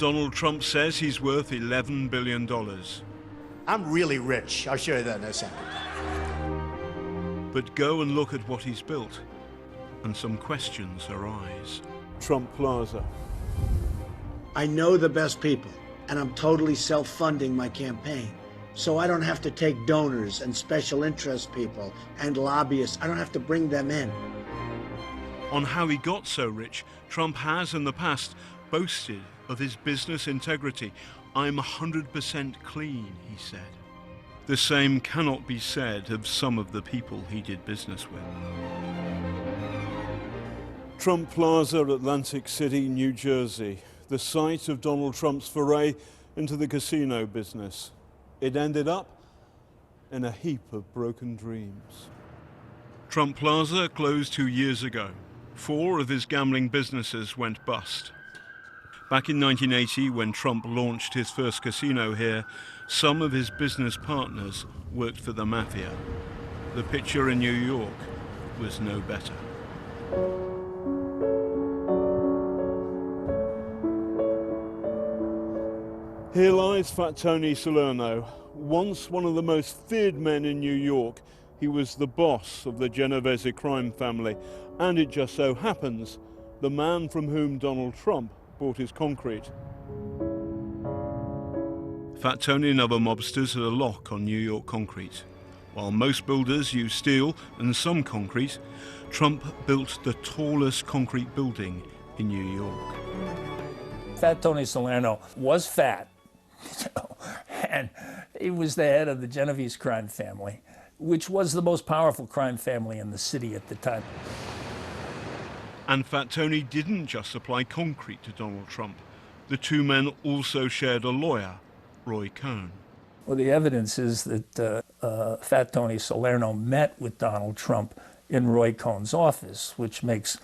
Donald Trump says he's worth $11 billion. I'm really rich. I'll show you that in a second. But go and look at what he's built, and some questions arise. Trump Plaza. I know the best people, and I'm totally self-funding my campaign. So I don't have to take donors and special interest people and lobbyists. I don't have to bring them in. On how he got so rich, Trump has in the past boasted of his business integrity. I'm 100% clean, he said. The same cannot be said of some of the people he did business with. Trump Plaza, Atlantic City, New Jersey, the site of Donald Trump's foray into the casino business. It ended up in a heap of broken dreams. Trump Plaza closed 2 years ago. 4 of his gambling businesses went bust. Back in 1980, when Trump launched his first casino here, some of his business partners worked for the mafia. The picture in New York was no better. Here lies Fat Tony Salerno, once one of the most feared men in New York. He was the boss of the Genovese crime family, and it just so happens, the man from whom Donald Trump bought his concrete. Fat Tony and other mobsters had a lock on New York concrete. While most builders use steel and some concrete, Trump built the tallest concrete building in New York. Fat Tony Salerno was fat, and he was the head of the Genovese crime family, which was the most powerful crime family in the city at the time. And Fat Tony didn't just supply concrete to Donald Trump. The two men also shared a lawyer, Roy Cohn. Well, the evidence is that Fat Tony Salerno met with Donald Trump in Roy Cohn's office, which makes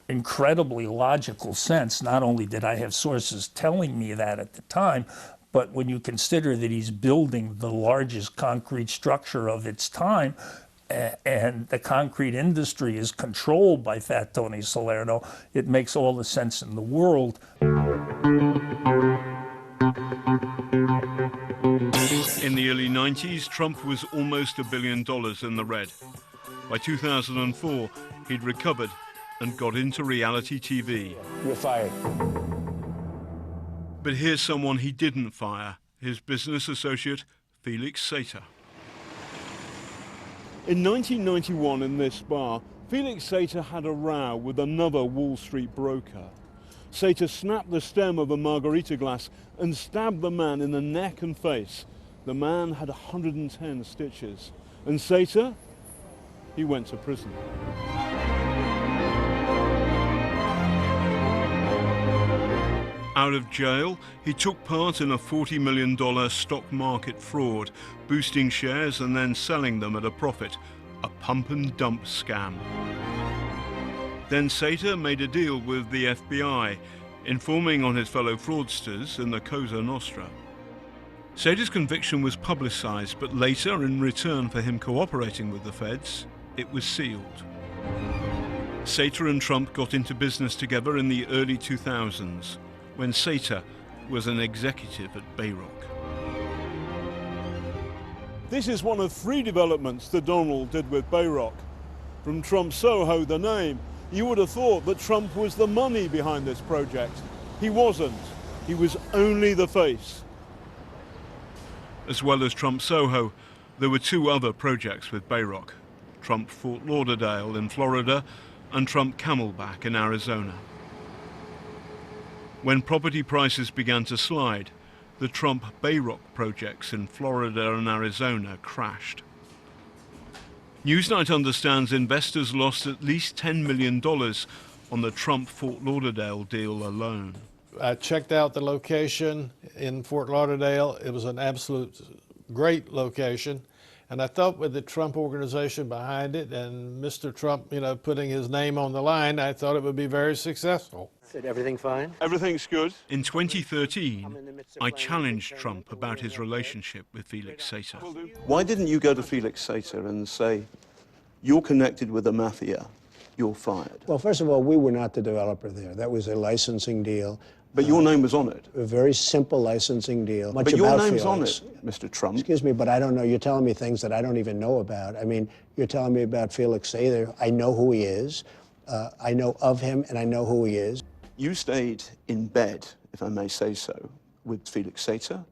incredibly logical sense. Not only did I have sources telling me that at the time, but when you consider that he's building the largest concrete structure of its time, and the concrete industry is controlled by Fat Tony Salerno, it makes all the sense in the world. In the early 90s, Trump was almost $1 billion in the red. By 2004, he'd recovered and got into reality TV. You're fired. But here's someone he didn't fire, his business associate, Felix Sater. In 1991 in this bar, Felix Sater had a row with another Wall Street broker. Sater snapped the stem of a margarita glass and stabbed the man in the neck and face. The man had 110 stitches. And Sater, he went to prison. Out of jail, he took part in a $40 million stock market fraud, boosting shares and then selling them at a profit, a pump and dump scam. Then Sater made a deal with the FBI, informing on his fellow fraudsters in the Cosa Nostra. Sater's conviction was publicized, but later, in return for him cooperating with the feds, it was sealed. Sater and Trump got into business together in the early 2000s, when Sater was an executive at Bayrock. This is one of 3 developments that Donald did with Bayrock. From Trump Soho, the name, you would have thought that Trump was the money behind this project. He wasn't. He was only the face. As well as Trump Soho, there were 2 other projects with Bayrock, Trump Fort Lauderdale in Florida and Trump Camelback in Arizona. When property prices began to slide, the Trump Bayrock projects in Florida and Arizona crashed. Newsnight understands investors lost at least $10 million on the Trump Fort Lauderdale deal alone. I checked out the location in Fort Lauderdale. It was an absolute great location. And I thought with the Trump organization behind it and Mr. Trump, putting his name on the line, I thought it would be very successful. Is everything fine? Everything's good. In 2013, I challenged Trump about his relationship with Felix Sater. Why didn't you go to Felix Sater and say, you're connected with the mafia, you're fired? Well, first of all, we were not the developer there. That was a licensing deal. But your name was on it. A very simple licensing deal. Much But your about name's Felix. on it, Mr. Trump. Excuse me, but I don't know. You're telling me things that I don't even know about. I mean, you're telling me about Felix Sater. I know who he is. I know of him, and I know who he is. You stayed in bed, if I may say so, with Felix Sater,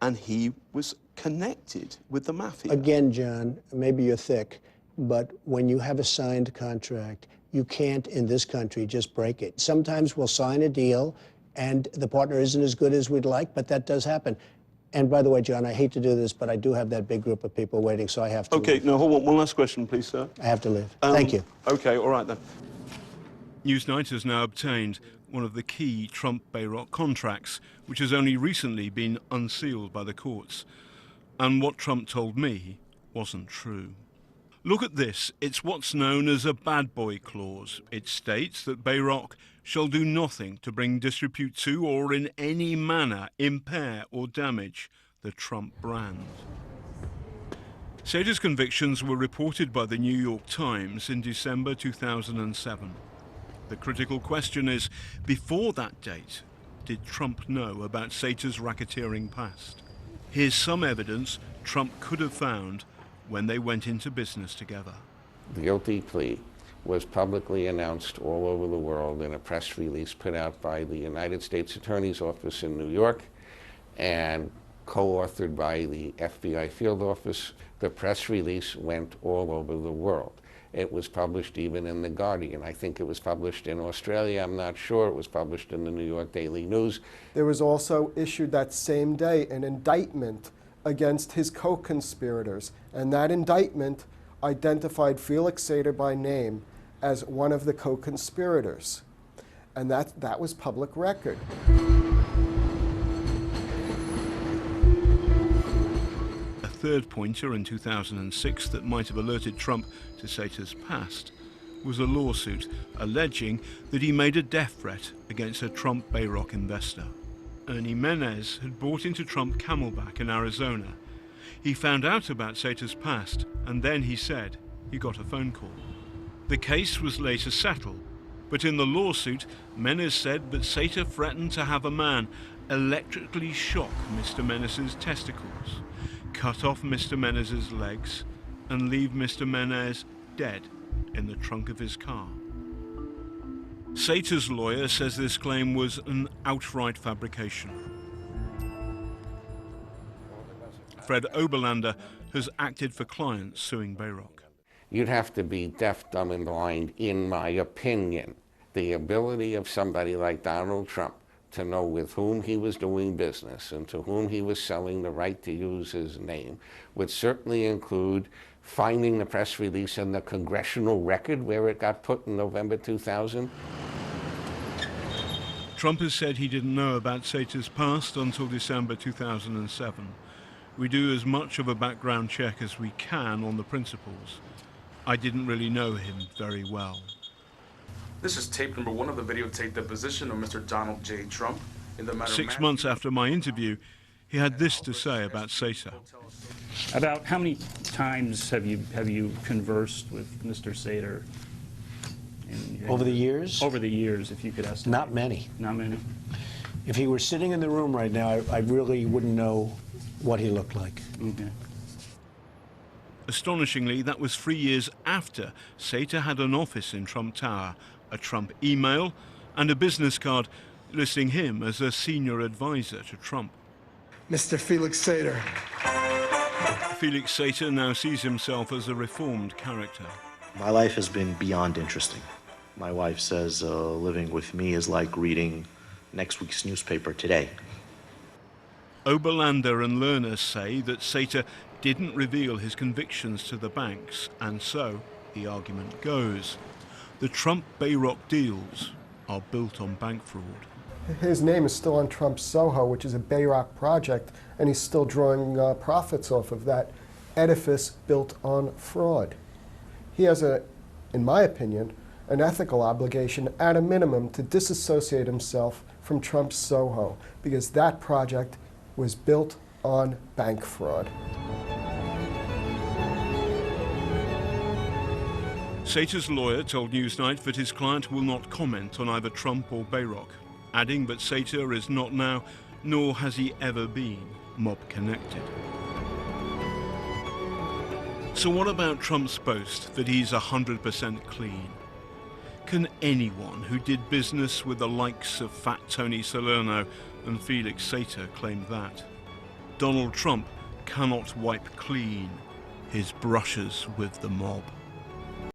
and he was connected with the mafia. Again, John, maybe you're thick, but when you have a signed contract, you can't, in this country, just break it. Sometimes we'll sign a deal, and the partner isn't as good as we'd like, but that does happen. And by the way, John, I hate to do this, but I do have that big group of people waiting, so I have to leave. No, hold on. One last question, please, sir. I have to leave. Thank you. Okay, all right then. Newsnight has now obtained one of the key Trump-Bayrock contracts, which has only recently been unsealed by the courts. And what Trump told me wasn't true. Look at this. It's what's known as a bad boy clause. It states that Bayrock shall do nothing to bring disrepute to or in any manner impair or damage the Trump brand. Sater's convictions were reported by the New York Times in December 2007. The critical question is, before that date, did Trump know about Sater's racketeering past? Here's some evidence Trump could have found when they went into business together. The guilty plea was publicly announced all over the world in a press release put out by the United States Attorney's Office in New York and co-authored by the FBI field office. The press release went all over the world. It was published even in The Guardian. I think it was published in Australia. I'm not sure. It was published in the New York Daily News. There was also issued that same day an indictment against his co-conspirators, and that indictment identified Felix Sater by name as one of the co-conspirators. And that was public record. A third pointer in 2006 that might have alerted Trump to Sater's past was a lawsuit alleging that he made a death threat against a Trump Bayrock investor. Ernie Menez had bought into Trump Camelback in Arizona. He found out about Sater's past, and then he said he got a phone call. The case was later settled, but in the lawsuit, Menez said that Sater threatened to have a man electrically shock Mr. Menez's testicles, cut off Mr. Menez's legs, and leave Mr. Menez dead in the trunk of his car. Sater's lawyer says this claim was an outright fabrication. Fred Oberlander has acted for clients suing Bayrock. You'd have to be deaf, dumb, and blind, in my opinion. The ability of somebody like Donald Trump to know with whom he was doing business and to whom he was selling the right to use his name would certainly include finding the press release in the congressional record where it got put in November 2000. Trump has said he didn't know about Sater's past until December 2007. We do as much of a background check as we can on the principals. I didn't really know him very well. This is tape number 1 of the videotaped deposition of Mr. Donald J. Trump. In the matter 6 months after my interview, he had this to say about Sater. About how many times have you conversed with Mr. Sater? Over the years? Over the years, if you could estimate. Not many. Not many. If he were sitting in the room right now, I really wouldn't know what he looked like. Okay. Astonishingly, that was 3 years after Sater had an office in Trump Tower, a Trump email, and a business card listing him as a senior advisor to Trump. Mr. Felix Sater. Felix Sater now sees himself as a reformed character. My life has been beyond interesting. My wife says living with me is like reading next week's newspaper today. Oberlander and Lerner say that Sater didn't reveal his convictions to the banks, and so, the argument goes, the Trump Bayrock deals are built on bank fraud. His name is still on Trump Soho, which is a Bayrock project, and he's still drawing profits off of that edifice built on fraud. He has, in my opinion, an ethical obligation at a minimum to disassociate himself from Trump Soho, because that project was built on bank fraud. Sater's lawyer told Newsnight that his client will not comment on either Trump or Bayrock. adding but Sater is not now, nor has he ever been, mob-connected. So what about Trump's boast that he's 100% clean? Can anyone who did business with the likes of Fat Tony Salerno and Felix Sater claim that? Donald Trump cannot wipe clean his brushes with the mob.